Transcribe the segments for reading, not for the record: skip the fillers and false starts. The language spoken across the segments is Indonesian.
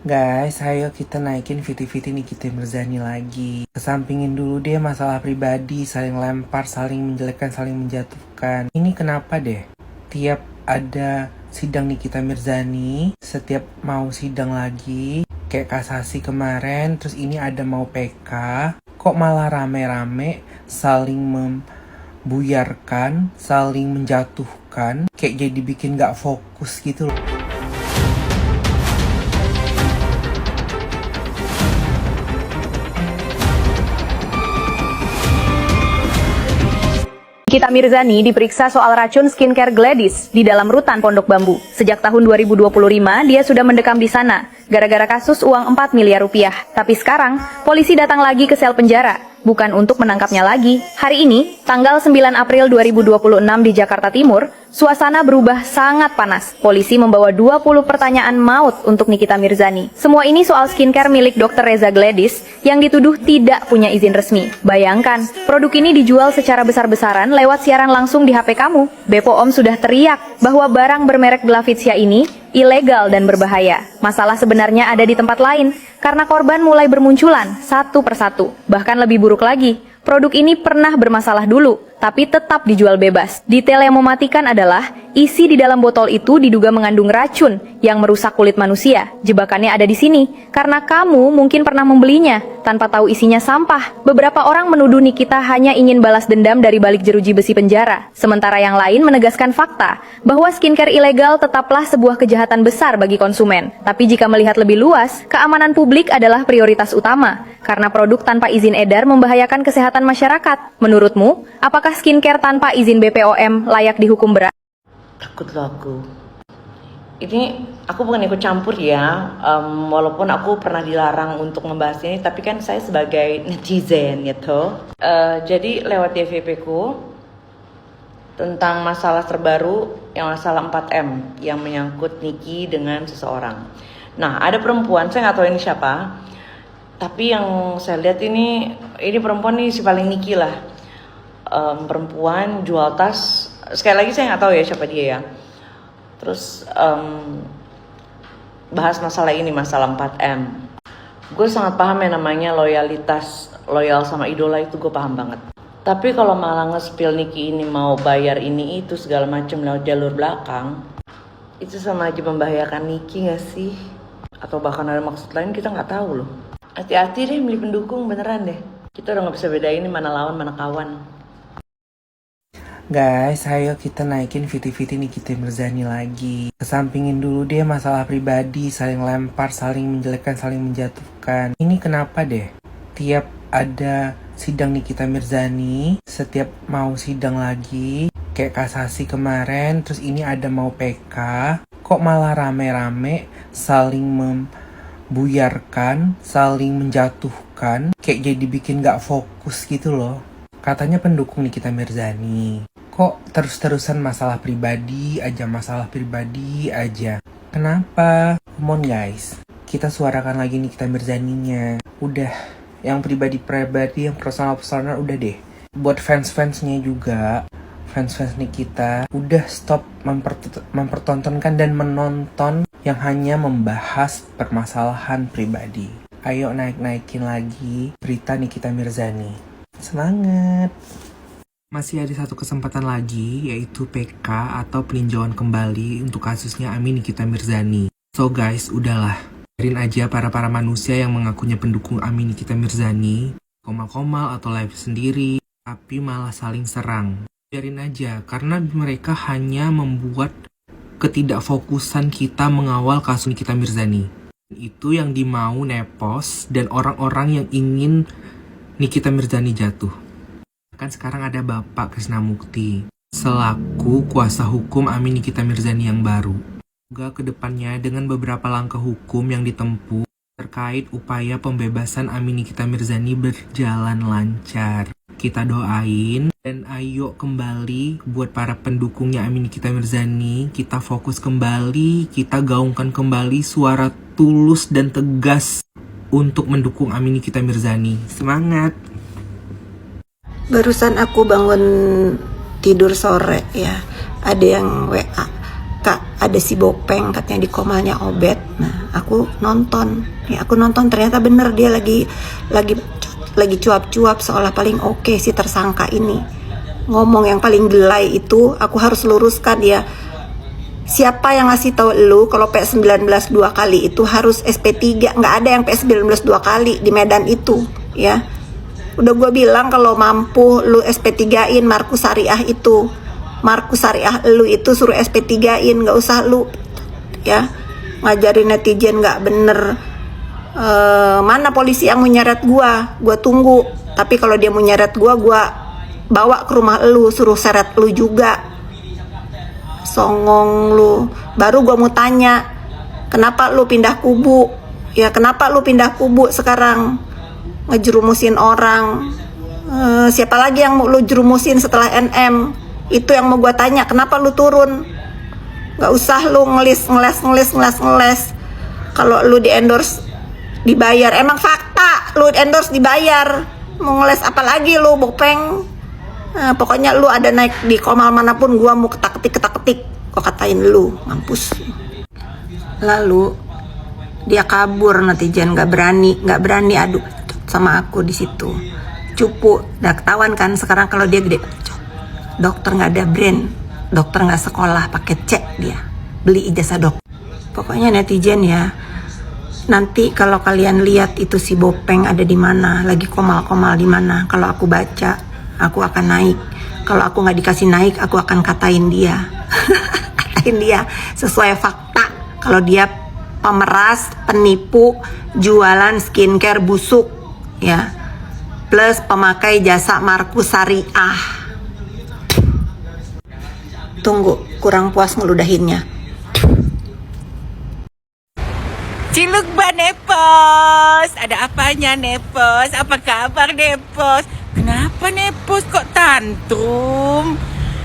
Guys, ayo kita naikin Viti-Viti Nikita Mirzani lagi. Kesampingin dulu deh masalah pribadi, saling lempar, saling menjelekkan, saling menjatuhkan. Ini kenapa deh? Tiap ada sidang Nikita Mirzani, setiap mau sidang lagi, kayak kasasi kemarin, terus ini ada mau PK, kok malah rame-rame saling membuyarkan, saling menjatuhkan, kayak jadi bikin gak fokus gitu loh. Nikita Mirzani diperiksa soal racun skincare Gladys di dalam rutan Pondok Bambu. Sejak tahun 2025, dia sudah mendekam di sana, gara-gara kasus uang 4 miliar rupiah. Tapi sekarang, polisi datang lagi ke sel penjara, bukan untuk menangkapnya lagi. Hari ini, tanggal 9 April 2026 di Jakarta Timur, suasana berubah sangat panas. Polisi membawa 20 pertanyaan maut untuk Nikita Mirzani. Semua ini soal skincare milik Dr. Reza Gladys yang dituduh tidak punya izin resmi. Bayangkan, produk ini dijual secara besar-besaran lewat siaran langsung di HP kamu. BPOM sudah teriak bahwa barang bermerek Glavitsia ini ilegal dan berbahaya. Masalah sebenarnya ada di tempat lain, karena korban mulai bermunculan satu persatu. Bahkan lebih buruk lagi, produk ini pernah bermasalah dulu, tapi tetap dijual bebas. Detail yang mematikan adalah, isi di dalam botol itu diduga mengandung racun yang merusak kulit manusia. Jebakannya ada di sini, karena kamu mungkin pernah membelinya tanpa tahu isinya sampah. Beberapa orang menuduh Nikita hanya ingin balas dendam dari balik jeruji besi penjara. Sementara yang lain menegaskan fakta bahwa skincare ilegal tetaplah sebuah kejahatan besar bagi konsumen. Tapi jika melihat lebih luas, keamanan publik adalah prioritas utama, karena produk tanpa izin edar membahayakan kesehatan masyarakat. Menurutmu, apakah skincare tanpa izin BPOM layak dihukum berat? Takut loh aku. Ini aku bukan ikut campur ya, walaupun aku pernah dilarang untuk membahas ini, tapi kan saya sebagai netizen gitu. Jadi lewat DVP ku tentang masalah terbaru yang masalah 4M yang menyangkut Niki dengan seseorang. Nah, ada perempuan, saya nggak tahu ini siapa, tapi yang saya lihat ini perempuan nih si paling Niki lah. Perempuan jual tas, sekali lagi saya nggak tahu ya siapa dia ya. Terus bahas masalah ini, masalah 4M. Gue sangat paham yang namanya loyalitas, loyal sama idola itu gue paham banget. Tapi kalau malah nge-spill Niki ini mau bayar ini itu segala macam lewat jalur belakang, itu sama aja membahayakan Niki gak sih? Atau bahkan ada maksud lain, kita nggak tahu loh. Hati-hati deh milih pendukung, beneran deh. Kita udah nggak bisa bedain mana lawan mana kawan. Guys, ayo kita naikin Viti-Viti Nikita Mirzani lagi. Kesampingin dulu deh masalah pribadi, saling lempar, saling menjelekkan, saling menjatuhkan. Ini kenapa deh? Tiap ada sidang Nikita Mirzani, setiap mau sidang lagi, kayak kasasi kemarin, terus ini ada mau PK, kok malah rame-rame saling membuyarkan, saling menjatuhkan, kayak jadi bikin gak fokus gitu loh. Katanya pendukung Nikita Mirzani, kok terus-terusan masalah pribadi aja. Kenapa? Come on guys, kita suarakan lagi Nikita Mirzaninya. Udah, yang pribadi, yang personal udah deh. Buat fans-fansnya juga, fans-fans Nikita, udah stop mempertontonkan dan menonton yang hanya membahas permasalahan pribadi. Ayo naik-naikin lagi berita Nikita Mirzani. Semangat! Masih ada satu kesempatan lagi, yaitu PK atau peninjauan kembali untuk kasusnya Ami Nikita Mirzani. So guys, udahlah. Biarin aja para manusia yang mengakunya pendukung Ami Nikita Mirzani, komal-komal atau live sendiri, tapi malah saling serang. Biarin aja, karena mereka hanya membuat ketidakfokusan kita mengawal kasus Nikita Mirzani. Itu yang dimau Nepos dan orang-orang yang ingin Nikita Mirzani jatuh. Kan sekarang ada Bapak Krisna Mukti selaku kuasa hukum Ami Nikita Mirzani yang baru. Semoga kedepannya dengan beberapa langkah hukum yang ditempuh terkait upaya pembebasan Ami Nikita Mirzani berjalan lancar. Kita doain dan ayo kembali buat para pendukungnya Ami Nikita Mirzani, kita fokus kembali, kita gaungkan kembali suara tulus dan tegas untuk mendukung Ami Nikita Mirzani. Semangat! Barusan aku bangun tidur sore ya, ada yang WA, Kak, ada si Bopeng katanya di komalnya Obet. Nah, aku nonton. Ya, aku nonton ternyata bener dia lagi cuap-cuap seolah paling oke si tersangka ini. Ngomong yang paling gelai itu aku harus luruskan ya. Siapa yang ngasih tahu lu kalau PS19 dua kali itu harus SP3? Nggak ada yang PS19 dua kali di Medan itu, ya. Udah gue bilang kalau mampu lu SP3-in Markus Syariah itu. Markus Syariah lu itu suruh SP3-in, nggak usah lu ya ngajarin netizen nggak bener. Mana polisi yang mau nyeret gue tunggu. Tapi kalau dia mau nyeret gue bawa ke rumah lu, suruh seret lu juga. Songong lu. Baru gue mau tanya, kenapa lu pindah kubu? Ya kenapa lu pindah kubu sekarang? Ngejerumusin orang. Siapa lagi yang mau lu jerumusin setelah NM? Itu yang mau gue tanya, kenapa lu turun? Gak usah lu ngeles. Kalau lu di endorse dibayar, emang fakta lu endorse dibayar. Mau ngeles apa lagi lu, Bopeng? Pokoknya lu ada naik di komal manapun gua mau ketak-ketik, gua katain lu, mampus. Lalu dia kabur, netizen nggak berani adu sama aku di situ. Cupu, udah ketahuan kan sekarang kalau dia gede. Dokter nggak ada brand, dokter nggak sekolah, pakai cek dia, beli ijazah dok. Pokoknya netizen ya, nanti kalau kalian lihat itu si Bopeng ada di mana, lagi komal-komal di mana, kalau aku baca, aku akan naik. Kalau aku nggak dikasih naik, aku akan katain dia. Katain dia sesuai fakta. Kalau dia pemeras, penipu, jualan skincare busuk, ya, plus pemakai jasa Markus Syariah. Tunggu, kurang puas ngeludahinnya. Ciluk ba Nepos? Ada apanya Nepos? Apa kabar Nepos? Kenapa Nepos kok tantrum?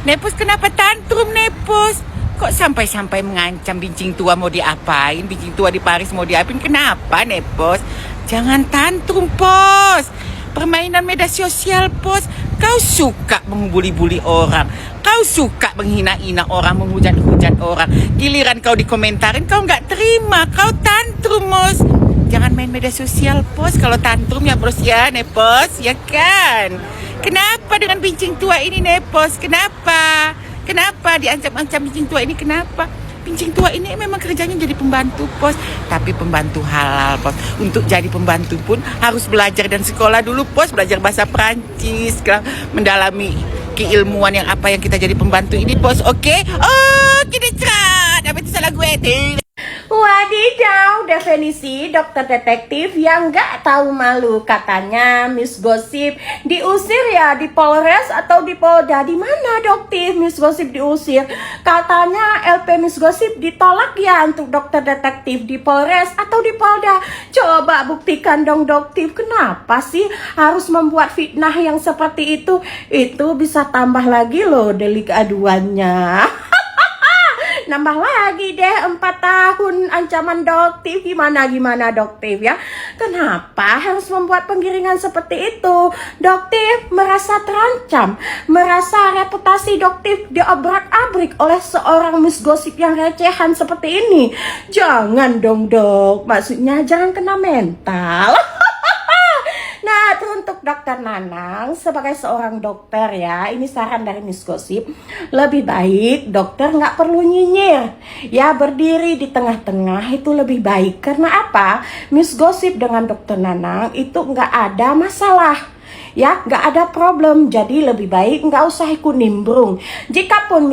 Nepos kenapa tantrum Nepos? Kok sampai-sampai mengancam bincing tua mau diapain? Bincing tua di Paris mau diapain? Kenapa Nepos? Jangan tantrum Pos. Permainan media sosial Pos. Kau suka membuli-buli orang. Kau suka menghina-hina orang, menghujat-hujat orang. Giliran kau dikomentarin, kau nggak terima. Kau tantrum, Mos. Jangan main media sosial, Pos. Kalau tantrum ya, Bros, ya, Nepos. Ya kan? Kenapa dengan bincing tua ini, Nepos? Kenapa? Kenapa diancam-ancam bincing tua ini? Kenapa? Bincing tua ini memang kerjanya jadi pembantu, Pos. Tapi pembantu halal, Pos. Untuk jadi pembantu pun harus belajar dan sekolah dulu, Pos. Belajar bahasa Prancis, mendalami keilmuan yang apa yang kita jadi pembantu ini, Pos. Oke? Oh, kini cerat. Apa itu salah gue? Wadidaw, definisi dokter detektif yang gak tahu malu. Katanya Miss Gosip diusir ya di Polres atau di Polda. Di mana dokter Miss Gosip diusir? Katanya LP Miss Gosip ditolak ya untuk dokter detektif di Polres atau di Polda. Coba buktikan dong dokter, kenapa sih harus membuat fitnah yang seperti itu? Itu bisa tambah lagi loh delik aduannya. Nambah lagi deh 4 tahun ancaman dokter. Gimana dokter ya? Kenapa harus membuat penggiringan seperti itu? Dokter merasa terancam, merasa reputasi dokter diobrak-abrik oleh seorang Miss Gosip yang recehan seperti ini. Jangan dong dok, maksudnya jangan kena mental. Nah, untuk dokter Nanang sebagai seorang dokter ya, ini saran dari Miss Gosip, lebih baik dokter nggak perlu nyinyir, ya berdiri di tengah-tengah itu lebih baik. Karena apa? Miss Gosip dengan dokter Nanang itu nggak ada masalah. Ya, nggak ada problem, jadi lebih baik nggak usah ikut nimbrung. Jikapun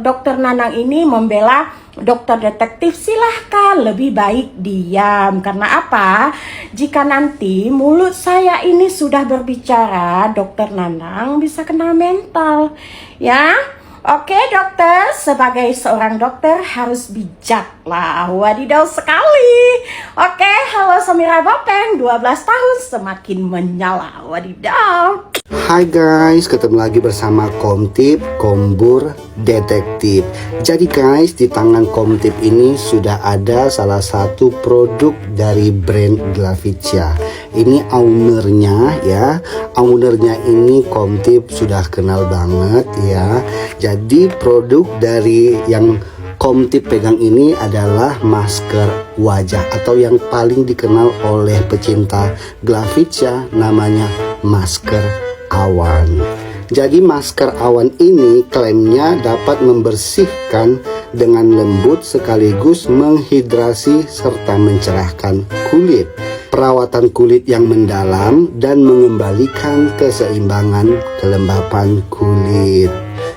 dokter Nanang ini membela dokter detektif, silahkan lebih baik diam. Karena apa? Jika nanti mulut saya ini sudah berbicara, dokter Nanang bisa kena mental. Ya, oke dokter, sebagai seorang dokter harus bijak lah. Wadidaw sekali. Oke, halo Samira Bopeng, 12 tahun semakin menyala. Wadidaw. Hai guys, ketemu lagi bersama Komtip Kombur Detektif. Jadi guys, di tangan Komtip ini sudah ada salah satu produk dari brand Glavicia. Ini ownernya ya, ownernya ini Komtip sudah kenal banget ya. Jadi produk dari yang Komtip pegang ini adalah masker wajah atau yang paling dikenal oleh pecinta Glavica, namanya masker awan. Jadi masker awan ini klaimnya dapat membersihkan dengan lembut sekaligus menghidrasi serta mencerahkan kulit, perawatan kulit yang mendalam dan mengembalikan keseimbangan kelembapan kulit.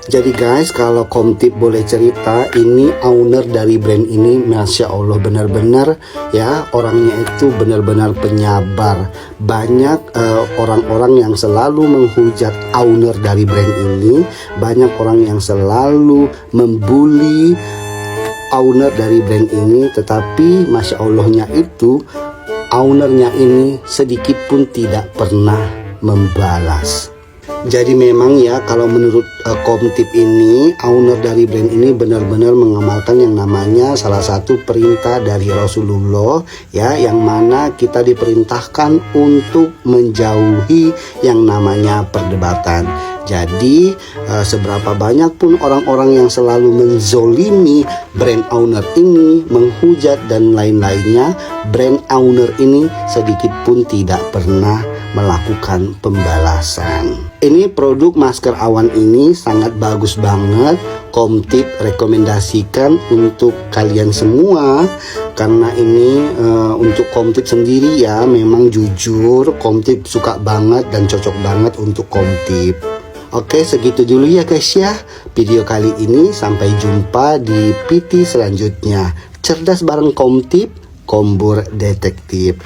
Jadi guys, kalau Komtip boleh cerita, ini owner dari brand ini Masya Allah benar-benar ya, orangnya itu benar-benar penyabar. Banyak orang-orang yang selalu menghujat owner dari brand ini, banyak orang yang selalu membuli owner dari brand ini, tetapi Masya Allahnya itu ownernya ini sedikit pun tidak pernah membalas. Jadi memang ya, kalau menurut Komtip ini, owner dari brand ini benar-benar mengamalkan yang namanya salah satu perintah dari Rasulullah ya, yang mana kita diperintahkan untuk menjauhi yang namanya perdebatan. Jadi seberapa banyak pun orang-orang yang selalu menzolimi brand owner ini, menghujat dan lain-lainnya, brand owner ini sedikit pun tidak pernah melakukan pembalasan. Ini produk masker awan ini sangat bagus banget. Komtip rekomendasikan untuk kalian semua, karena ini untuk Komtip sendiri ya, memang jujur Komtip suka banget dan cocok banget untuk Komtip. Oke, segitu dulu ya guys ya video kali ini. Sampai jumpa di PT selanjutnya. Cerdas bareng Komtip, Kombur Detektif.